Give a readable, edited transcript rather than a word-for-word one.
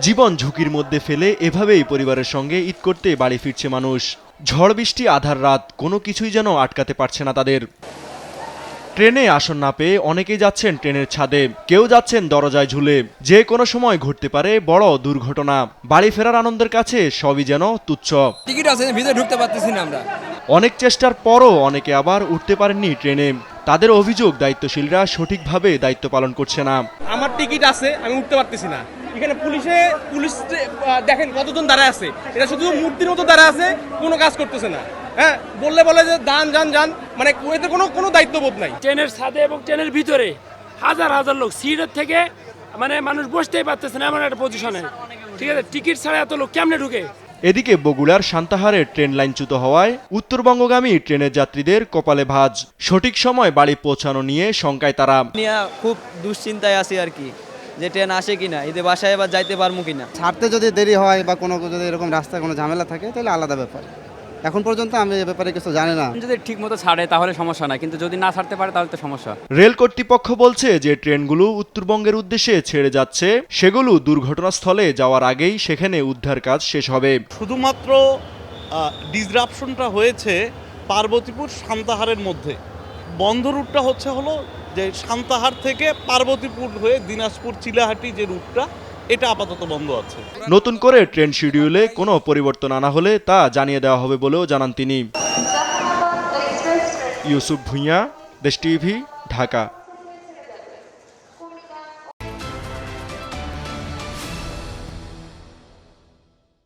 জীবন ঝুঁকির মধ্যে ফেলে এভাবেই পরিবারের সঙ্গে ঈদ করতে বাড়ি ফিরছে মানুষ। ঝড় বৃষ্টি আধার রাত কোনো কিছুই যেন আটকাতে পারছে না তাদের। ট্রেনে আসন না পেয়ে অনেকেই যাচ্ছেন ট্রেনের ছাদে, কেউ যাচ্ছেন দরজায় ঝুলে। যে কোনো সময় ঘটতে পারে বড় দুর্ঘটনা। বাড়ি ফেরার আনন্দের কাছে সবই যেন তুচ্ছ। টিকিট আছে, ভিতরে ঢুকতে পারতেছি না আমরা। অনেক চেষ্টার পরও অনেকে আবার উঠতে পারেননি ট্রেনে। তাদের অভিযোগ দায়িত্বশীলরা সঠিকভাবে দায়িত্ব পালন করছে না। আমার টিকিট আছে, আমি উঠতে পারতেছি না। এখানে পুলিশ দেখেন কতজন দাঁড়ায় আছে, এটা শুধু মূর্তির মতো দাঁড়ায় আছে, কোনো কাজ করতেছে না। হ্যাঁ, বলে যে যান, মানে এতে কোনো দায়িত্ববোধ নাই। ট্রেনের ছাদে এবং ট্রেনের ভিতরে হাজার হাজার লোক, সিটের থেকে মানে মানুষ বসতেই পারতেছে না এমন একটা পজিশনে। ঠিক আছে, টিকিট ছাড়া এত লোক কেমনে ঢুকে? এদিকে বগুড়ার সান্তাহারে ট্রেন লাইনচ্যুত হওয়ায় উত্তরবঙ্গগামী ট্রেনের যাত্রীদের কপালে ভাঁজ। সঠিক সময় বাড়ি পৌঁছানো নিয়ে শঙ্কায় তারা। খুব দুশ্চিন্তায় আছি আর কি, যে ট্রেন আসে কিনা, ঈদে বাসায় এবার যাইতে পারবো কিনা। ছাড়তে যদি দেরি হয় বা কোনো যদি এরকম রাস্তায় কোনো ঝামেলা থাকে তাহলে আলাদা ব্যাপার। এখন পর্যন্ত আমি এ ব্যাপারে কিছু জানি না। যদি ঠিক মতো ছাড়ে তাহলে সমস্যা নাই, কিন্তু যদি না ছাড়তে পারে তাহলে তো সমস্যা। রেল কর্তৃপক্ষ বলছে যে ট্রেনগুলো উত্তরবঙ্গের উদ্দেশ্যে ছেড়ে যাচ্ছে, সেগুলো দুর্ঘটনাস্থলে যাওয়ার আগেই সেখানে উদ্ধার কাজ শেষ হবে। শুধুমাত্র ডিসরাপশনটা হয়েছে পার্বতীপুর সান্তাহারের মধ্যে। বন্ধ রুটটা হলো যে সান্তাহার থেকে পার্বতীপুর হয়ে দিনাজপুর চিলাহাটি যে রুটটা, এটা আপাতত বন্ধ আছে। নতুন করে ট্রেন শিডিউলে কোনো পরিবর্তন আনা হলে তা জানিয়ে দেওয়া হবে বলেও জানান তিনি। ইউসুফ ভুঁইয়া, দেশ টিভি, ঢাকা।